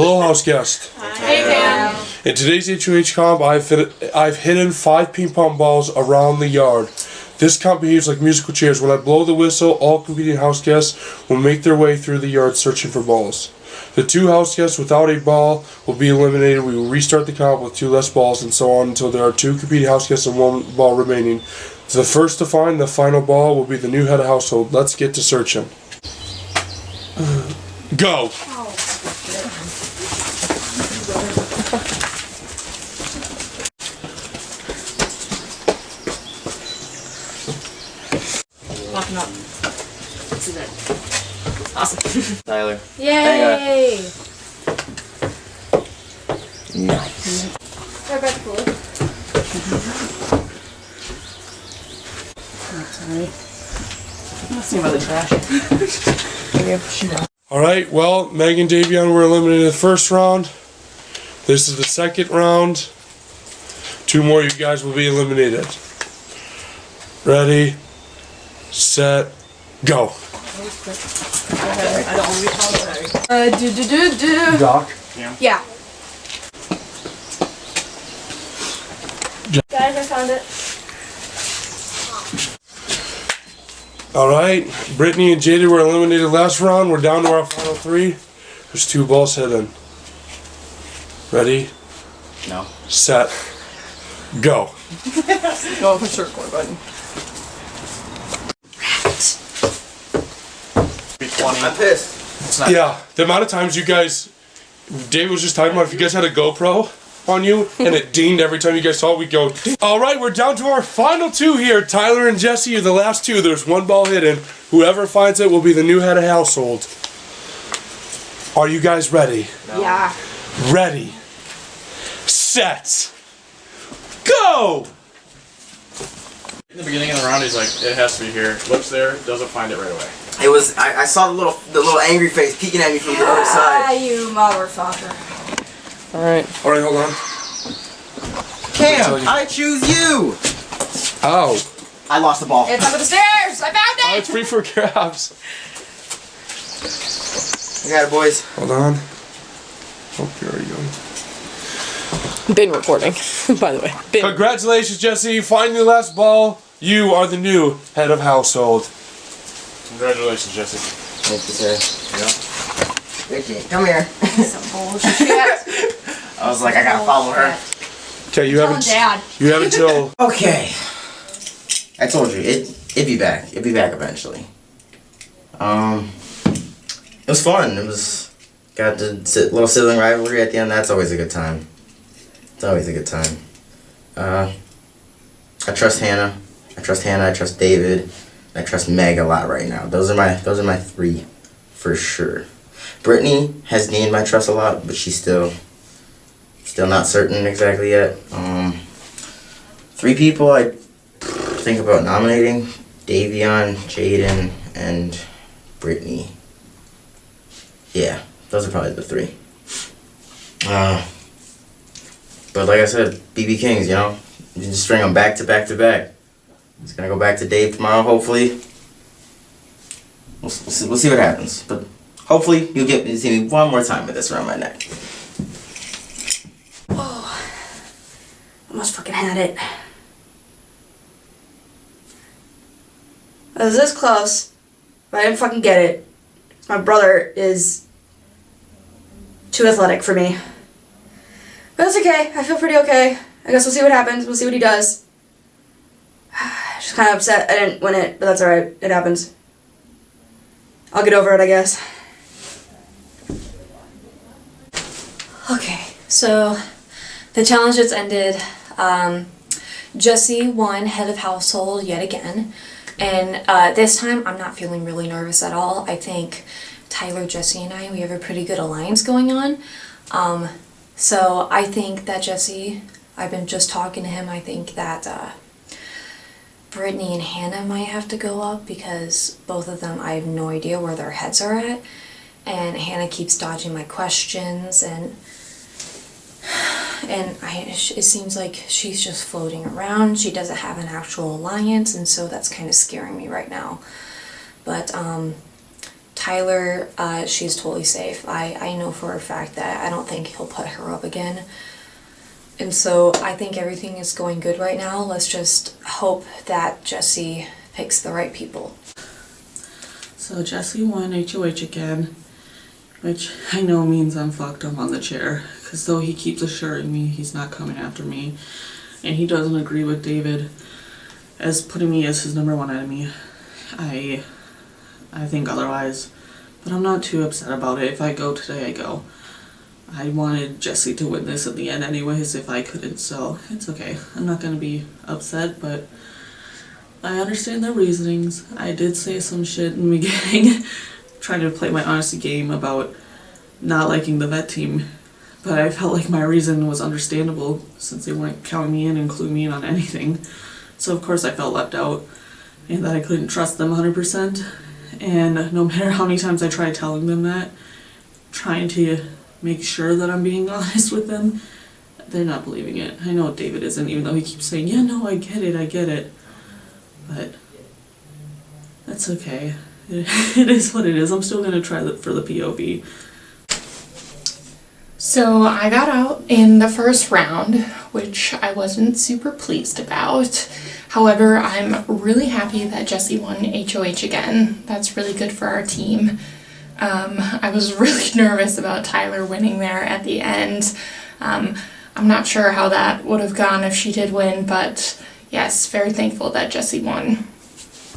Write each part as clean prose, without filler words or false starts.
Hello, house guest. Hey, Dan. In today's HOH comp, I've hidden 5 ping pong balls around the yard. This comp behaves like musical chairs. When I blow the whistle, all competing house guests will make their way through the yard searching for balls. The 2 house guests without a ball will be eliminated. We will restart the comp with 2 less balls and so on until there are 2 competing house guests and 1 ball remaining. The first to find the final ball will be the new head of household. Let's get to searching. Go! Locking up. This is it. Awesome. Tyler. Yay! Nice. Right back to cool. Sorry. Let's see about the trash. Alright, well, Meg and Davion were eliminated in the first round. This is the second round. 2 more you guys will be eliminated. Ready, set, go. I don't want to be apologized. Doc. Yeah. Guys, I found it. Alright, Brittany and Jaden were eliminated last round. We're down to our final 3. There's 2 balls hidden. Ready, No. set, go. Go for circle button. Be 20. I'm pissed. It's not. Yeah, the amount of times you guys, Dave was just talking about if you guys had a GoPro on you and it dinged every time you guys saw it, we'd go, ding. All right, we're down to our final 2 here. Tyler and Jesse are the last 2. There's 1 ball hidden. Whoever finds it will be the new head of household. Are you guys ready? No. Yeah. Ready, set, go! In the beginning of the round, he's like, it has to be here. Looks there, doesn't find it right away. It was. I saw the little angry face peeking at me from the other Ah, side. you motherfucker. Alright. All right, hold on. Cam, I choose you. Oh, I lost the ball. It's under the stairs! I found oh, it! it's free for grabs. I got it, boys. Hold on. Oh, you're already going. Been recording, by the way. Been. Congratulations, Jesse. Finding the last ball. You are the new head of household. Congratulations, Jesse. Thank you, sir. Yeah. Ricky, come here. Some bullshit. I was like, I gotta follow her. Okay, you Tell haven't. Dad. You have until. Okay. I told you it'd be back. It'd be back eventually. It was fun. It was got the little sibling rivalry at the end. That's always a good time. It's always a good time. I trust Hanna. I trust David. I trust Meg a lot right now. Those are my 3 for sure. Brittany has gained my trust a lot, but she's still not certain exactly yet. 3 people I think about nominating: Davion, Jaden, and Brittany. Yeah, those are probably the 3. But like I said, BB Kings, you know, you just string them back to back to back. It's gonna go back to Dave tomorrow, hopefully. We'll see what happens. But hopefully you'll get to see me one more time with this around my neck. Oh. Almost fucking had it. I was this close, but I didn't fucking get it. My brother is too athletic for me. But it's okay. I feel pretty okay. I guess we'll see what happens. We'll see what he does. Just kind of upset I didn't win it, but that's alright. It happens. I'll get over it, I guess. Okay, so the challenge just ended. Jesse won head of household yet again. And this time I'm not feeling really nervous at all. I think Tyler, Jesse, and we have a pretty good alliance going on. So I think that Jesse, I've been just talking to him, I think that Brittany and Hanna might have to go up because both of them, I have no idea where their heads are at. And Hanna keeps dodging my questions and it seems like she's just floating around. She doesn't have an actual alliance, and so that's kind of scaring me right now. But Tyler, she's totally safe. I know for a fact that I don't think he'll put her up again. And so I think everything is going good right now. Let's just hope that Jesse picks the right people. So Jesse won HOH again, which I know means I'm fucked up on the chair, because though he keeps assuring me he's not coming after me, and he doesn't agree with David as putting me as his #1 enemy, I think otherwise, but I'm not too upset about it. If I go today, I go. I wanted Jesse to win this at the end anyways if I couldn't, so it's okay. I'm not going to be upset, but I understand their reasonings. I did say some shit in the beginning, trying to play my honesty game about not liking the vet team, but I felt like my reason was understandable since they weren't counting me in and including me in on anything. So of course I felt left out and that I couldn't trust them 100%. And no matter how many times I tried telling them that, trying to make sure that I'm being honest with them, they're not believing it. I know David isn't, even though he keeps saying, yeah, no, I get it. But that's okay. It is what it is. I'm still going to try for the POV. So I got out in the first round, which I wasn't super pleased about. However, I'm really happy that Jesse won HOH again. That's really good for our team. I was really nervous about Tyler winning there at the end. I'm not sure how that would have gone if she did win, but yes, very thankful that Jesse won.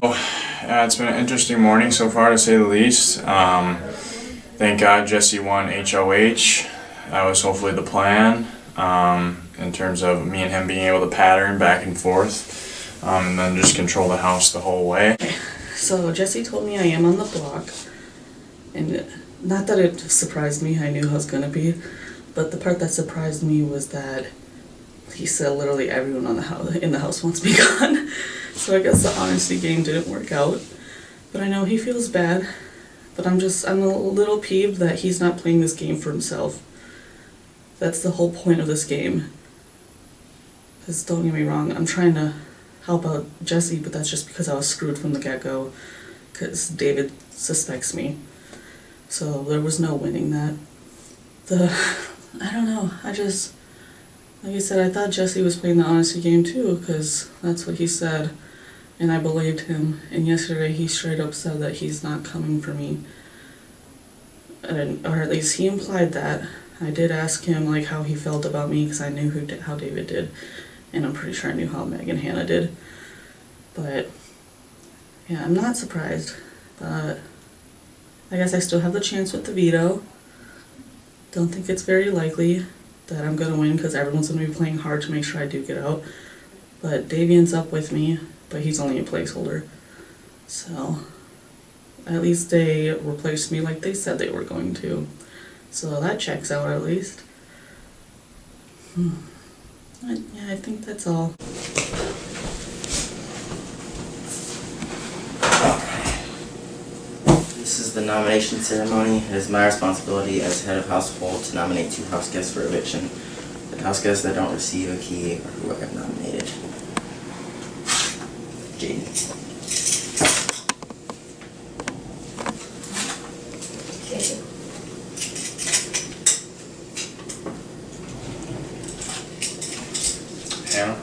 It's been an interesting morning so far, to say the least. Thank God Jesse won HOH. That was hopefully the plan, in terms of me and him being able to pattern back and forth, and then just control the house the whole way. So Jesse told me I am on the block, and not that it surprised me, I knew I was going to be, but the part that surprised me was that he said literally everyone in the house wants me gone. So I guess the honesty game didn't work out. But I know he feels bad, but I'm a little peeved that he's not playing this game for himself. That's the whole point of this game. Because don't get me wrong, I'm trying to help out Jesse, but that's just because I was screwed from the get-go, because David suspects me. So there was no winning that. I don't know, like I said, I thought Jesse was playing the honesty game too, because that's what he said, and I believed him. And yesterday he straight up said that he's not coming for me. Or at least he implied that. I did ask him like how he felt about me, because I knew how David did, and I'm pretty sure I knew how Meg and Hanna did. But yeah, I'm not surprised, but I guess I still have the chance with the veto. Don't think it's very likely that I'm gonna win, because everyone's gonna be playing hard to make sure I do get out. But Davion's up with me, but he's only a placeholder. So at least they replaced me like they said they were going to. So that checks out at least. Yeah, I think that's all. This is the nomination ceremony. It is my responsibility as head of household to nominate 2 house guests for eviction. The house guests that don't receive a key are who I have nominated. Jaden. Hanna?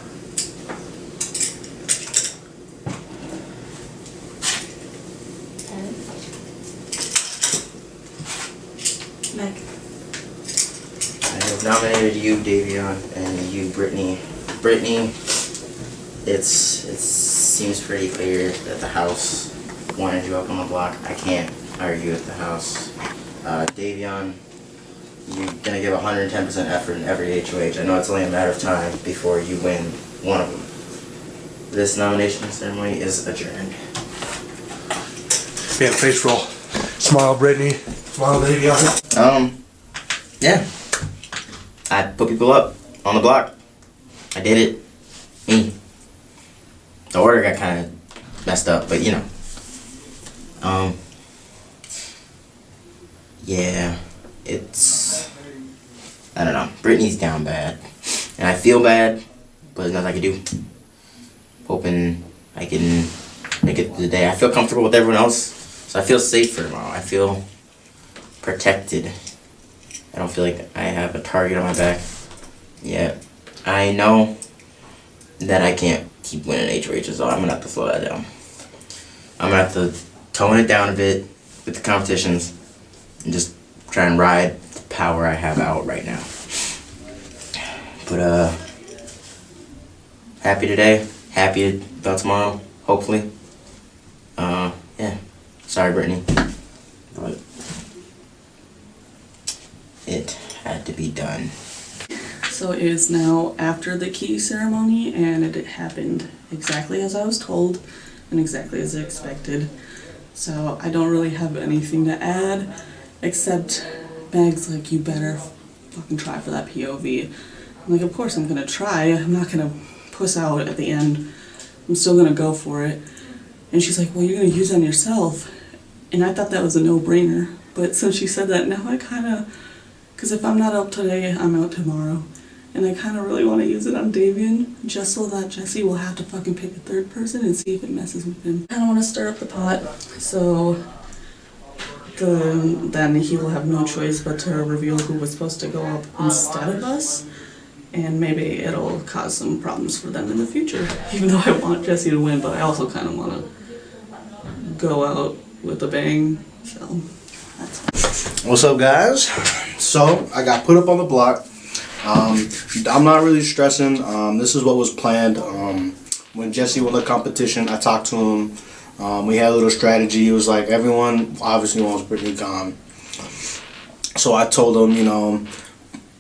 Meg. I have nominated you, Davion, and you, Brittany. Brittany, it seems pretty clear that the house wanted you up on the block. I can't argue with the house. Davion, you're gonna give 110% effort in every HOH. I know it's only a matter of time before you win one of them. This nomination ceremony is adjourned. Man, face roll. Smile, Brittany. Smile, Davion. Yeah. I put people up on the block. I did it. Me. The order got kind of messed up, but you know. Yeah, I don't know. Brittany's down bad. And I feel bad, but there's nothing I can do. Hoping I can make it through the day. I feel comfortable with everyone else. So I feel safe for tomorrow. I feel protected. I don't feel like I have a target on my back yet. I know that I can't keep winning HOHs, so I'm gonna have to slow that down. I'm gonna have to tone it down a bit with the competitions and just try and ride the power I have out right now. But happy today, happy about tomorrow, hopefully. Yeah. Sorry, Brittany, but it had to be done. So it is now after the key ceremony, and it happened exactly as I was told and exactly as I expected. So I don't really have anything to add, except Meg's like, you better fucking try for that POV. I'm like, of course I'm gonna try. I'm not gonna puss out at the end. I'm still gonna go for it. And she's like, well, you're gonna use it on yourself. And I thought that was a no-brainer. But since she said that, now I kinda, because if I'm not out today, I'm out tomorrow. And I kind of really want to use it on Davion, just so that Jesse will have to fucking pick a third person and see if it messes with him. I don't want to stir up the pot, so then he will have no choice but to reveal who was supposed to go up instead of us. And maybe it'll cause some problems for them in the future. Even though I want Jesse to win, but I also kind of want to go out with a bang, so that's What's up, guys? So I got put up on the block. I'm not really stressing. This is what was planned. When Jesse won the competition, I talked to him. We had a little strategy. It was like everyone obviously wants Brittany gone. So I told him, you know,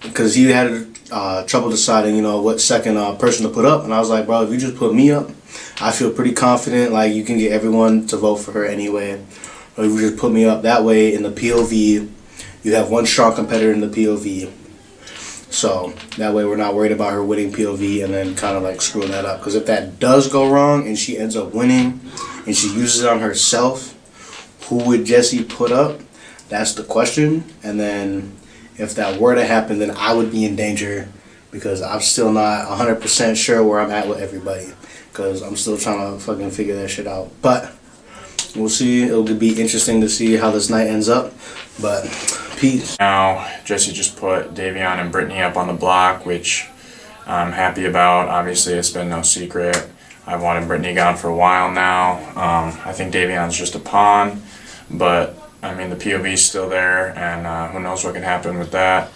because he had trouble deciding, you know, what second person to put up. And I was like, bro, if you just put me up, I feel pretty confident. Like, you can get everyone to vote for her anyway. Or if you just put me up that way in the POV, you have one strong competitor in the POV. So that way we're not worried about her winning POV and then kind of like screwing that up. Because if that does go wrong and she ends up winning and she uses it on herself, who would Jesse put up? That's the question. And then if that were to happen, then I would be in danger because I'm still not 100% sure where I'm at with everybody. Because I'm still trying to fucking figure that shit out. But we'll see. It'll be interesting to see how this night ends up. But peace. Now, Jesse just put Davion and Brittany up on the block, which I'm happy about. Obviously, it's been no secret. I've wanted Brittany gone for a while now. I think Davion's just a pawn, but I mean, the POV's still there, and who knows what can happen with that.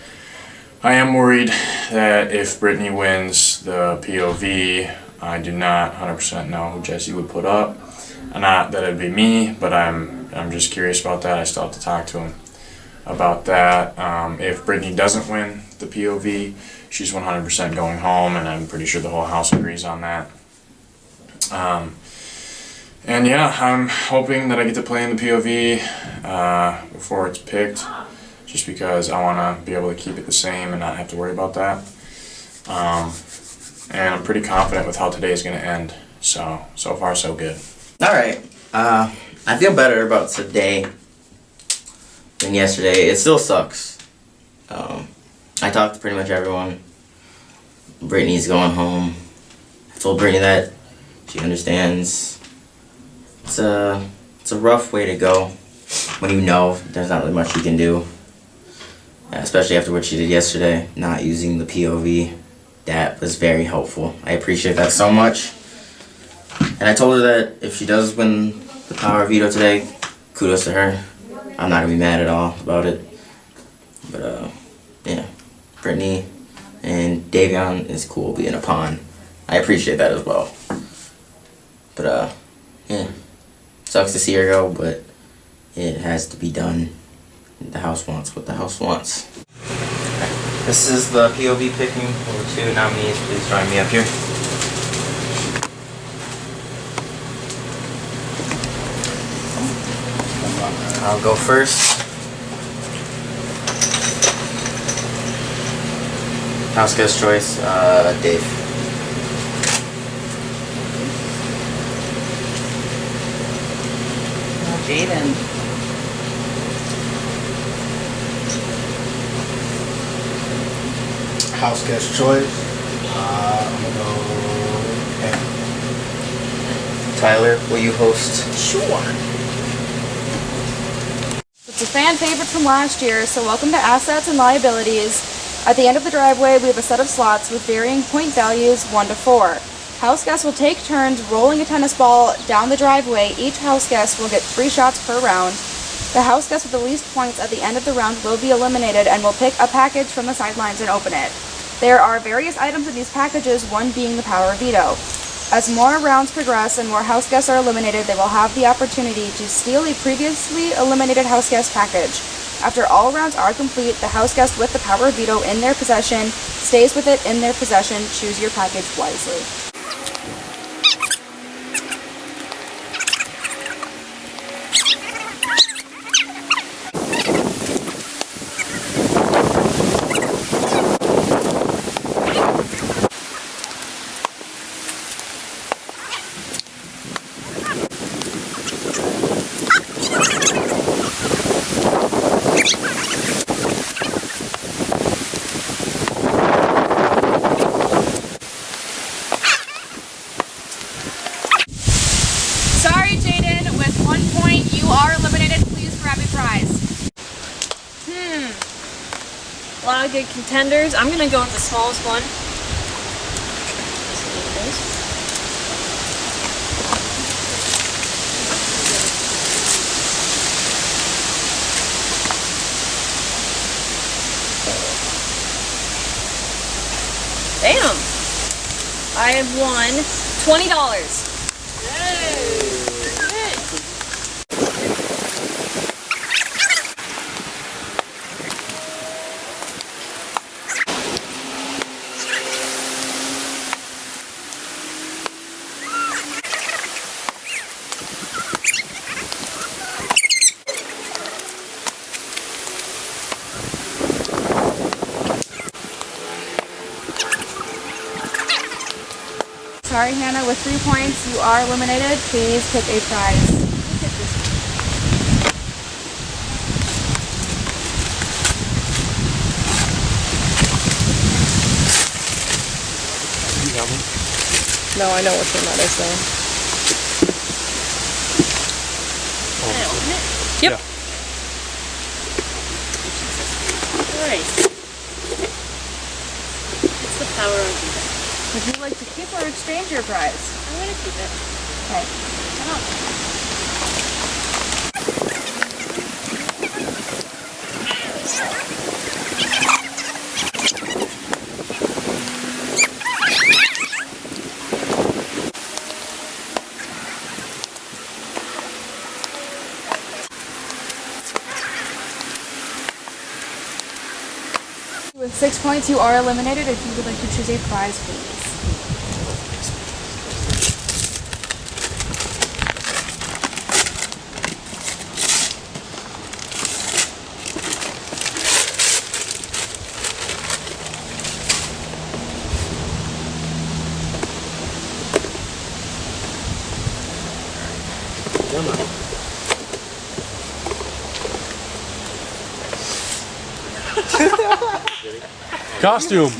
I am worried that if Brittany wins the POV, I do not 100% know who Jesse would put up. Not that it'd be me, but I'm just curious about that. I still have to talk to him about that. If Brittany doesn't win the POV, she's 100% going home, and I'm pretty sure the whole house agrees on that. And yeah, I'm hoping that I get to play in the POV before it's picked, just because I want to be able to keep it the same and not have to worry about that. And I'm pretty confident with how today is going to end. So far so good. Alright, I feel better about today than yesterday. It still sucks. I talked to pretty much everyone. Brittany's going home. I told Brittany that. She understands. It's a rough way to go when you know there's not really much you can do. Especially after what she did yesterday, not using the POV. That was very helpful. I appreciate that so much. And I told her that if she does win the power veto today, kudos to her. I'm not gonna be mad at all about it. But yeah, Brittany and Davion is cool being a pawn. I appreciate that as well. But yeah, sucks to see her go, but it has to be done. The house wants what the house wants. Okay. This is the POV picking. Over 2 nominees. Please join me up here. I'll go first. House guest choice, Dave. Jaden. House guest choice. I'm gonna go Hanna. Tyler, will you host? Sure. It's a fan favorite from last year, so welcome to Assets and Liabilities. At the end of the driveway, we have a set of slots with varying point values 1 to 4. House guests will take turns rolling a tennis ball down the driveway. Each house guest will get 3 shots per round. The house guest with the least points at the end of the round will be eliminated and will pick a package from the sidelines and open it. There are various items in these packages, one being the power veto. As more rounds progress and more house guests are eliminated, they will have the opportunity to steal a previously eliminated house guest package. After all rounds are complete, the house guest with the power veto in their possession stays with it in their possession. Choose your package wisely. Sorry, Jaden. With 1 point, you are eliminated. Please grab a prize. A lot of good contenders. I'm gonna go with the smallest one. Damn! I have won $20. Sorry, Hannah, with 3 points, you are eliminated. Please pick a prize. No, I know which one that is though. Yep. Alright. What's the power of veto? Would you like to keep or exchange your prize? I'm gonna keep it. Okay. Come on. With 6 points, you are eliminated. If you would like to choose a prize, please. Costume.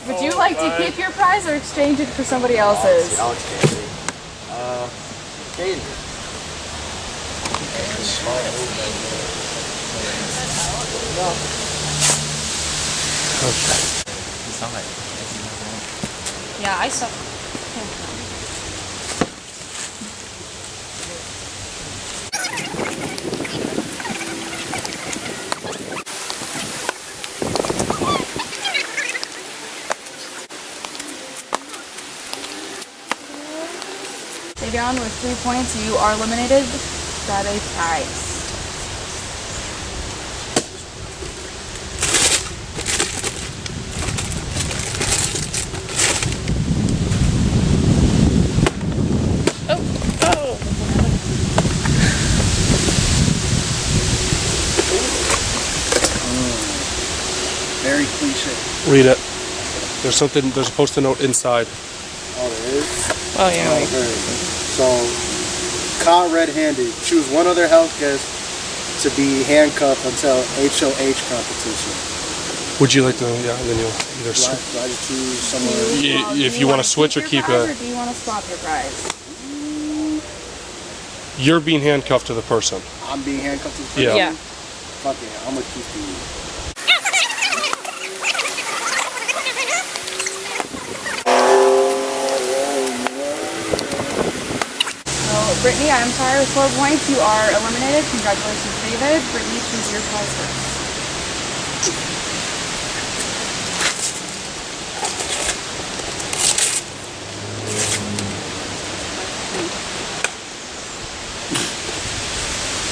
Would you like to keep your prize or exchange it for somebody else's? I'll exchange it. Jaden. Yeah, I saw. Davion, with 3 points, you are eliminated. Grab a prize. Very cliche. Read it. There's a post-it note inside. Oh, there is? Oh yeah. Oh, very good. So, caught red-handed. Choose one other house guest to be handcuffed until HOH competition. Would you like to? Yeah, and then you'll either. Do I just choose someone? If you want to switch or keep your prize, it, or do you want to swap your prize? you're being handcuffed to the person. I'm being handcuffed to the person? Yeah. Yeah. Fuck it, I'm gonna keep you. So, Brittany, I'm sorry, with 4 points, you are eliminated. Congratulations, David. Brittany, choose your prize first.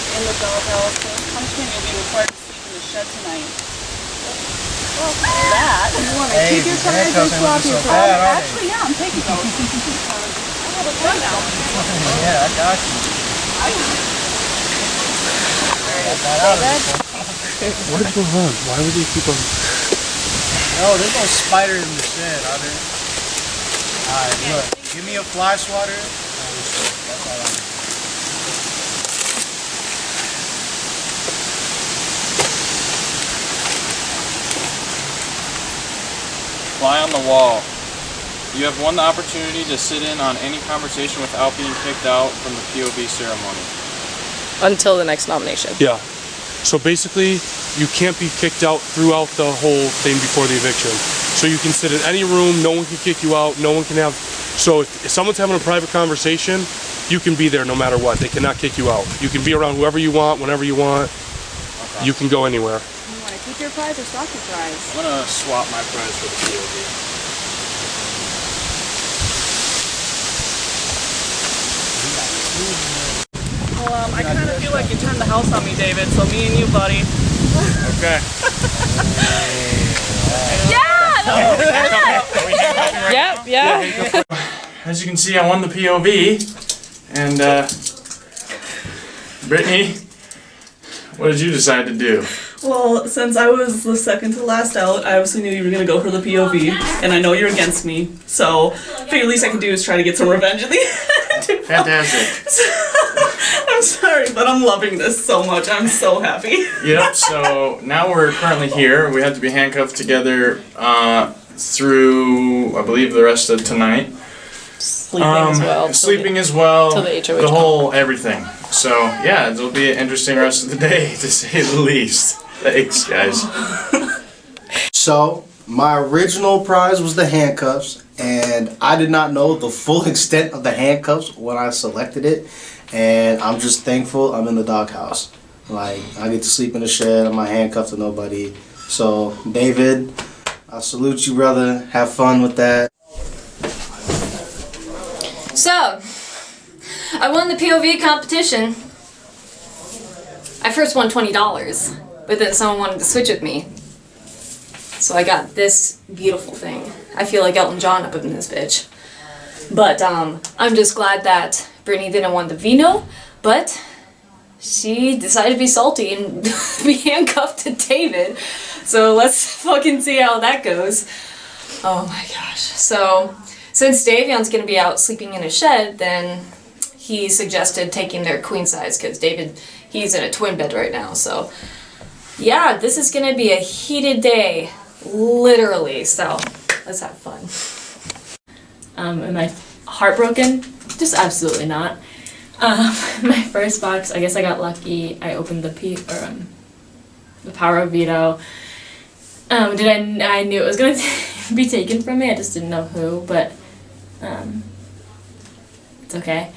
In the doghouse, for punishment, you'll be required to sleep in the shed tonight. Well, that. You want to keep your prize or swap your prize? Actually, yeah, I'm taking those. I have a fun now. Yeah, I got you. What is going on? Why would they keep on? No, there's no spider in the shed, are there? Alright, look. Give me a fly swatter. That's all I need. Fly on the wall. You have won the opportunity to sit in on any conversation without being kicked out from the POV ceremony. Until the next nomination. Yeah. So basically, you can't be kicked out throughout the whole thing before the eviction. So you can sit in any room, no one can kick you out, no one can have... So if someone's having a private conversation, you can be there no matter what. They cannot kick you out. You can be around whoever you want, whenever you want. Okay. You can go anywhere. You want to keep your prize or swap your prize? I'm gonna swap my prize for the POV. Well, I kind of feel like you turned the house on me, David, so me and you, buddy. Okay. Yep, yeah. As you can see, I won the POV. And, Brittany, what did you decide to do? Well, since I was the second to last out, I obviously knew you were going to go for the POV, and I know you're against me, so I figured the least I can do is try to get some revenge at the end. Fantastic. I'm sorry, but I'm loving this so much. I'm so happy. Yep, so now we're currently here. We have to be handcuffed together through, I believe, the rest of tonight. Sleeping as well. Sleeping as well. Till the HOH the whole everything. So, yeah, it'll be an interesting rest of the day, to say the least. Thanks, guys. So, my original prize was the handcuffs, and I did not know the full extent of the handcuffs when I selected it, and I'm just thankful I'm in the doghouse. Like, I get to sleep in the shed, I'm not handcuffed to nobody. So, David, I salute you, brother. Have fun with that. So, I won the POV competition. I first won $20, but then someone wanted to switch with me. So I got this beautiful thing. I feel like Elton John up in this bitch. But I'm just glad that Brittany didn't want the vino, but she decided to be salty and be handcuffed to David. So let's fucking see how that goes. Oh my gosh. So, since Davion's gonna be out sleeping in a shed, then he suggested taking their queen size, because David, he's in a twin bed right now. So, yeah, this is gonna be a heated day, literally. So, let's have fun. Am I heartbroken? Just absolutely not. My first box, I guess I got lucky. I opened the Power of Veto. I knew it was gonna be taken from me. I just didn't know who, but it's okay.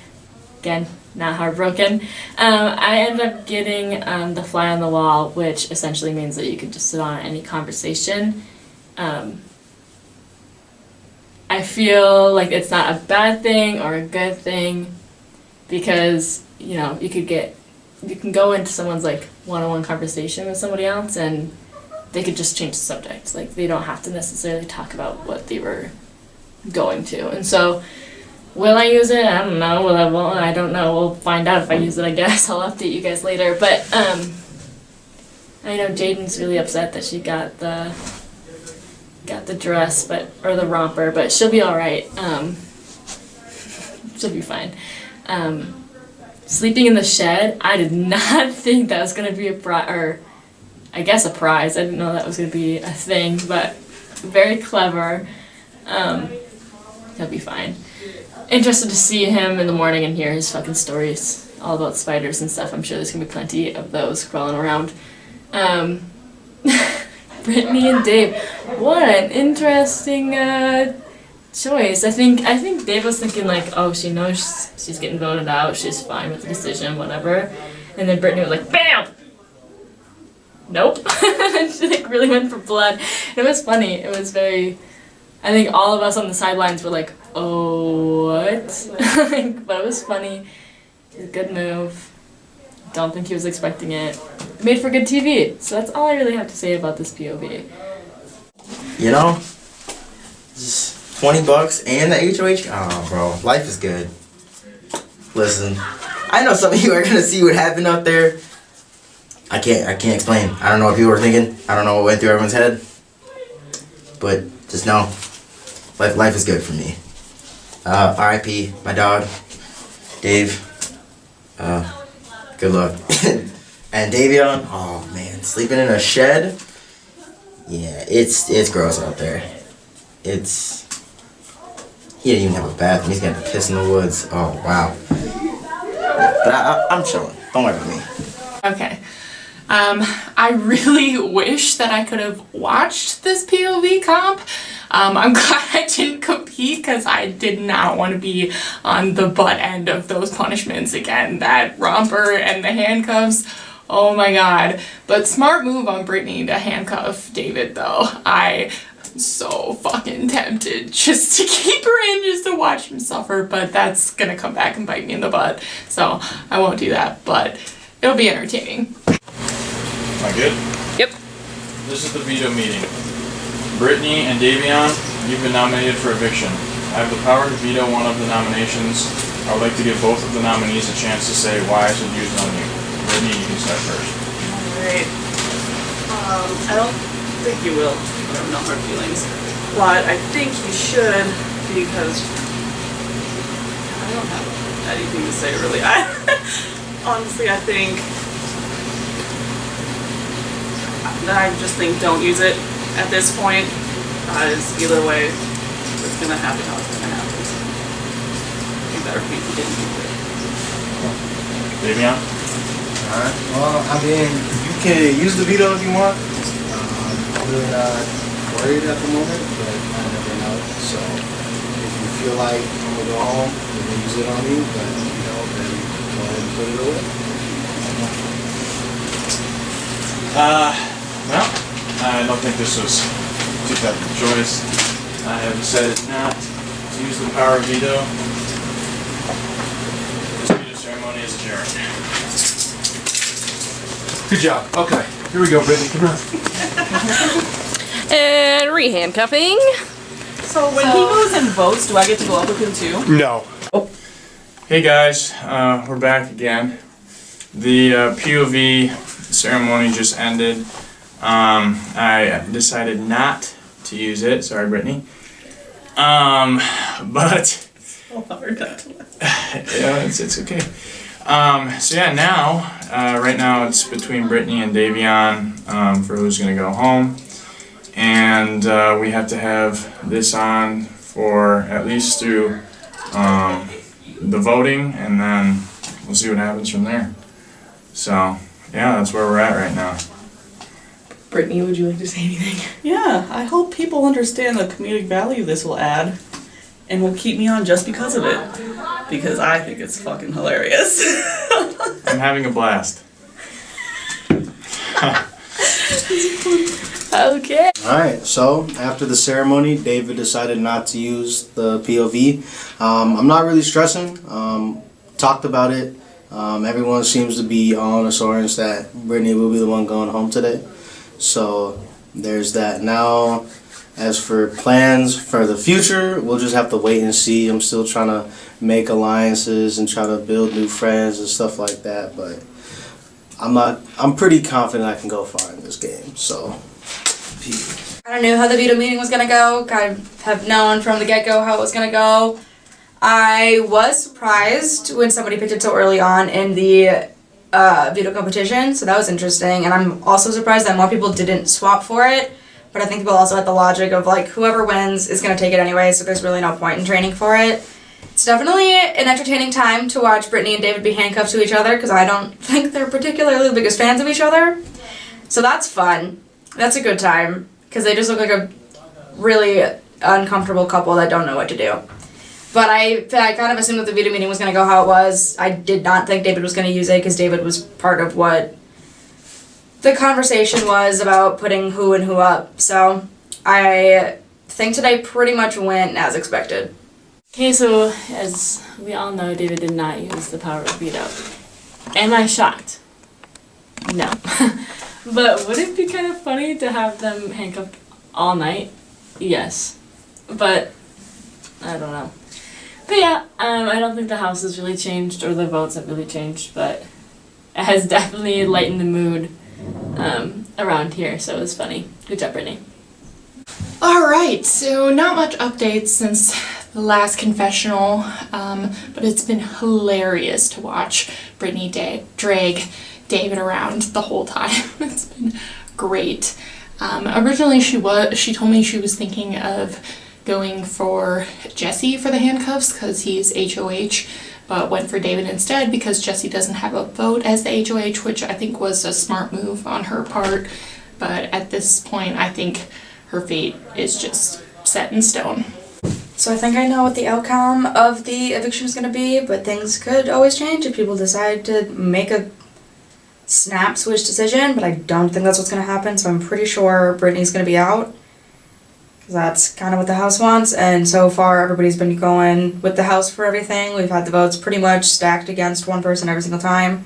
Again, not heartbroken. I ended up getting the Fly on the Wall, which essentially means that you can just sit on any conversation. I feel like it's not a bad thing or a good thing, because you know you can go into someone's like one-on-one conversation with somebody else and they could just change the subject. Like, they don't have to necessarily talk about what they were going to. And so, will I use it? I don't know. I don't know. We'll find out if I use it, I guess. I'll update you guys later. But I know Jaden's really upset that she got the dress, or the romper, but she'll be all right. She'll be fine. Sleeping in the shed, I did not think that was gonna be a prize. I guess a prize. I didn't know that was going to be a thing, but very clever. He'll be fine. Interested to see him in the morning and hear his fucking stories all about spiders and stuff. I'm sure there's going to be plenty of those crawling around. Brittany and Dave. What an interesting choice. I think Dave was thinking like, oh, she knows she's getting voted out. She's fine with the decision, whatever. And then Brittany was like, bam. Nope. She like really went for blood. It was funny. It was very. I think all of us on the sidelines were like, oh, what? But it was funny. It was a good move. Don't think he was expecting it. It made for good TV. So that's all I really have to say about this POV. You know, just $20 and the HOH. Oh, bro, life is good. Listen, I know some of you are gonna see what happened out there. I can't explain. I don't know what people were thinking. I don't know what went through everyone's head. But just know, life is good for me. R.I.P. my dog, Dave. Good luck. And Davion, oh man, sleeping in a shed. Yeah, it's gross out there. He didn't even have a bathroom. He's gonna piss in the woods. Oh wow. But I'm chilling. Don't worry about me. Okay. I really wish that I could have watched this POV comp. I'm glad I didn't compete because I did not want to be on the butt end of those punishments again. That romper and the handcuffs, oh my god. But smart move on Brittany to handcuff David though. I'm so fucking tempted just to keep her in just to watch him suffer, but that's gonna come back and bite me in the butt. So I won't do that, but it'll be entertaining. Am I good? Yep. This is the veto meeting. Brittany and Davion, you've been nominated for eviction. I have the power to veto one of the nominations. I would like to give both of the nominees a chance to say why I should use it on you. Brittany, you can start first. Alright. I don't think you will. I have no hard feelings. But I think you should because I don't have anything to say really. Honestly, I just think don't use it at this point. Because either way, it's gonna happen how it's gonna happen. It'd be better if you didn't use it. Davion? Alright, well, I mean, you can use the veto if you want. I'm really not worried at the moment, but I never know. So, if you feel like I'm gonna go home, you can use it on me, but if you don't, then go ahead and put it away. Well, I don't think this was too tough of a choice. I have decided not to use the power of veto. This veto ceremony is adjourned. Good job. Okay, here we go, Brittany. Come on. And re-handcuffing. So when he goes and votes, do I get to go up with him too? No. Hey guys, we're back again. The POV ceremony just ended. I decided not to use it. Sorry, Brittany. But So hard not to yeah, it's okay. So yeah, now, right now it's between Brittany and Davion for who's gonna go home, and we have to have this on for at least through the voting, and then we'll see what happens from there. So yeah, that's where we're at right now. Brittany, would you like to say anything? Yeah, I hope people understand the comedic value this will add and will keep me on just because of it. Because I think it's fucking hilarious. I'm having a blast. Okay. Alright, so after the ceremony, David decided not to use the POV. I'm not really stressing. Talked about it. Everyone seems to be on assurance that Brittany will be the one going home today. So there's that. Now, as for plans for the future, we'll just have to wait and see. I'm still trying to make alliances and try to build new friends and stuff like that. But I'm pretty confident I can go far in this game. So, I knew how the veto meeting was gonna go. I have known from the get-go how it was gonna go. I was surprised when somebody picked it so early on in the veto competition, so that was interesting. And I'm also surprised that more people didn't swap for it. But I think people also had the logic of like whoever wins is gonna take it anyway, so there's really no point in training for it. It's definitely an entertaining time to watch Brittany and David be handcuffed to each other because I don't think they're particularly the biggest fans of each other. So that's fun. That's a good time because they just look like a really uncomfortable couple that don't know what to do. But I kind of assumed that the veto meeting was going to go how it was. I did not think David was going to use it because David was part of what the conversation was about putting who and who up. So I think today pretty much went as expected. Okay, so as we all know, David did not use the power of veto. Am I shocked? No. But would it be kind of funny to have them handcuffed all night? Yes. But I don't know. But yeah, I don't think the house has really changed or the votes have really changed, but it has definitely lightened the mood around here, so it was funny. Good job, Brittany. Alright, so not much updates since the last confessional, but it's been hilarious to watch Brittany drag David around the whole time. It's been great. Originally she told me she was thinking of going for Jesse for the handcuffs because he's HOH, but went for David instead because Jesse doesn't have a vote as the HOH, which I think was a smart move on her part. But at this point, I think her fate is just set in stone. So I think I know what the outcome of the eviction is going to be, but things could always change if people decide to make a snap switch decision, but I don't think that's what's going to happen, so I'm pretty sure Brittany's going to be out. Because that's kind of what the house wants, and so far everybody's been going with the house for everything. We've had the votes pretty much stacked against one person every single time.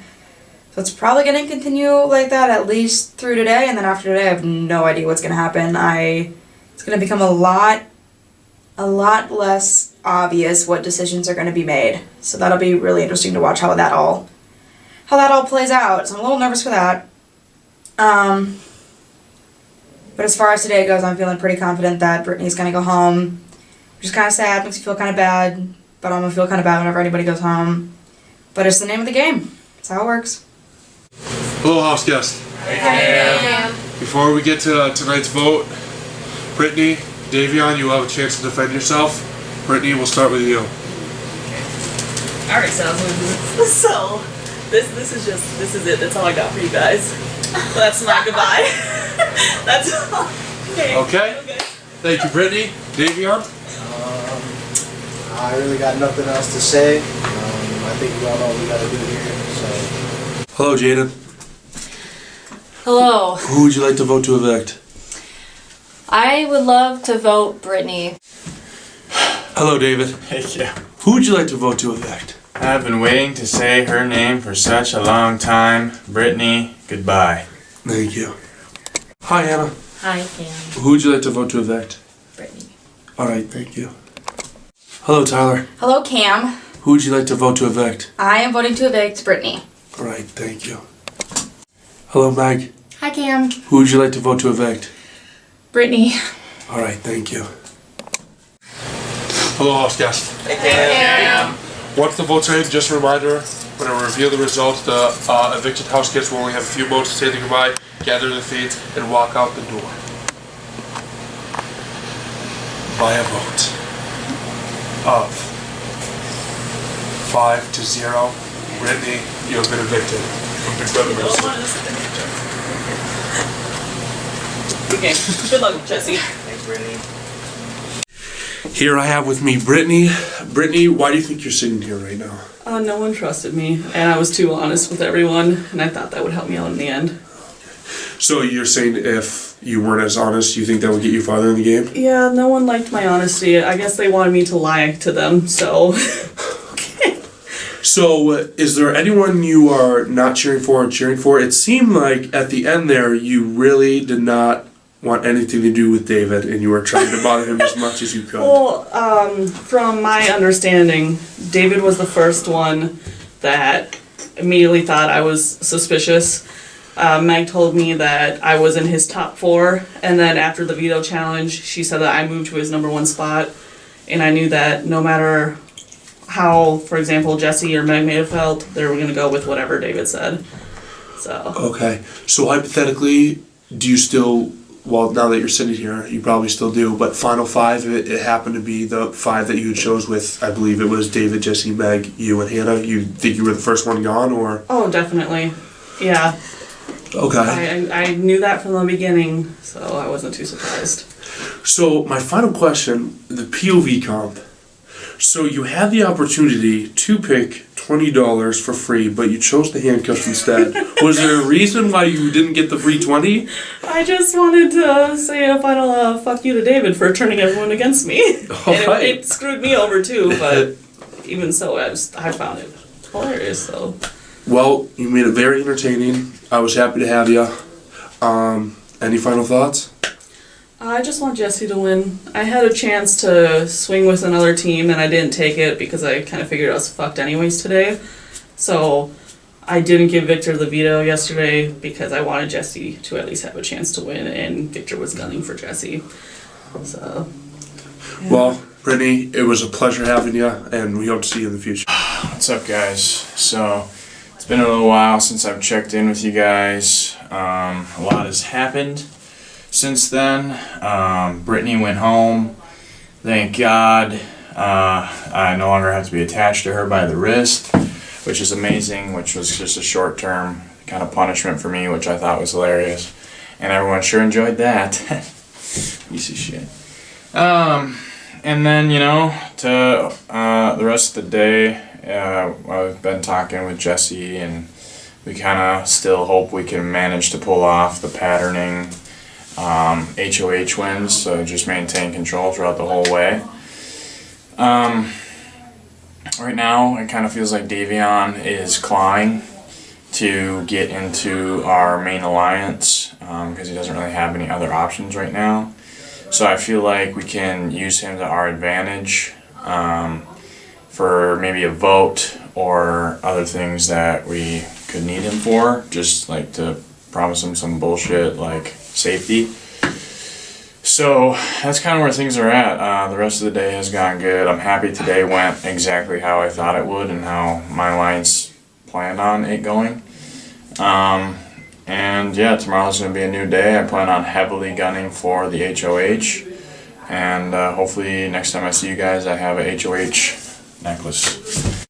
So it's probably going to continue like that at least through today, and then after today I have no idea what's going to happen. It's going to become a lot less obvious what decisions are going to be made. So that'll be really interesting to watch how that all plays out. So I'm a little nervous for that. But as far as today goes, I'm feeling pretty confident that Brittany's gonna go home. Which is kind of sad, makes me feel kind of bad, but I'm gonna feel kind of bad whenever anybody goes home. But it's the name of the game. That's how it works. Hello, house guest. Hey. Before we get to tonight's vote, Brittany, Davion, you will have a chance to defend yourself. Brittany, we'll start with you. Alright, sounds good. So, this is it. That's all I got for you guys. That's my goodbye. That's all. Okay. Thank you, Brittany. Davion? I really got nothing else to say. I think we all know what we gotta do here, so. Hello, Jaden. Hello. Who would you like to vote to evict? I would love to vote Brittany. Hello, David. Hey, yeah. Who would you like to vote to evict? I've been waiting to say her name for such a long time. Brittany, goodbye. Thank you. Hi, Hanna. Hi, Cam. Who would you like to vote to evict? Brittany. Alright, thank you. Hello, Tyler. Hello, Cam. Who would you like to vote to evict? I am voting to evict Brittany. Alright, thank you. Hello, Meg. Hi, Cam. Who would you like to vote to evict? Brittany. Alright, thank you. Hello, house guest. Cam. Once the votes are in, just a reminder, when I reveal the results, the evicted house guests will only have a few moments to say their goodbye, gather their feet, and walk out the door. By a vote of 5-0, Brittany, you have been evicted from Big Brother Medicine. Okay, good luck, Jesse. Thanks, Brittany. Here I have with me Brittany. Brittany, why do you think you're sitting here right now? No one trusted me, and I was too honest with everyone, and I thought that would help me out in the end. So you're saying if you weren't as honest, you think that would get you farther in the game? Yeah, no one liked my honesty. I guess they wanted me to lie to them, so. Okay. So is there anyone you are not cheering for or cheering for? It seemed like at the end there, you really did not want anything to do with David, and you were trying to bother him as much as you could. Well, from my understanding, David was the first one that immediately thought I was suspicious. Meg told me that I was in his top 4, and then after the veto challenge, she said that I moved to his number 1 spot, and I knew that no matter how, for example, Jesse or Meg may have felt, they were going to go with whatever David said. So. Okay, so hypothetically, do you still, well, now that you're sitting here, you probably still do, but final 5, it happened to be the 5 that you chose with, I believe it was David, Jesse, Meg, you, and Hanna. You think you were the first one gone, or? Oh, definitely. Yeah. Okay. I knew that from the beginning, so I wasn't too surprised. So my final question, the POV comp. So you had the opportunity to pick $20 for free, but you chose the handcuffs instead. Was there a reason why you didn't get the free 20? I just wanted to say a final fuck you to David for turning everyone against me. And it screwed me over too, but even so, I found it hilarious. So. Well, you made it very entertaining. I was happy to have you. Any final thoughts? I just want Jesse to win. I had a chance to swing with another team and I didn't take it because I kind of figured I was fucked anyways today. So I didn't give Victor the veto yesterday because I wanted Jesse to at least have a chance to win, and Victor was gunning for Jesse. So. Yeah. Well, Brittany, it was a pleasure having you, and we hope to see you in the future. What's up, guys? So it's been a little while since I've checked in with you guys. A lot has happened since then. Brittany went home. Thank God. I no longer have to be attached to her by the wrist, which is amazing, which was just a short-term kind of punishment for me, which I thought was hilarious. And everyone sure enjoyed that. Piece of shit. And then, to the rest of the day, I've been talking with Jesse, and we kind of still hope we can manage to pull off the patterning HOH wins, so just maintain control throughout the whole way. Right now, it kind of feels like Davion is clawing to get into our main alliance because he doesn't really have any other options right now. So I feel like we can use him to our advantage for maybe a vote or other things that we could need him for, just like to promise him some bullshit like safety. So that's kind of where things are at. The rest of the day has gone good. I'm happy today went exactly how I thought it would and how my alliance planned on it going. And yeah, tomorrow's going to be a new day. I plan on heavily gunning for the HOH. And hopefully next time I see you guys, I have a HOH necklace.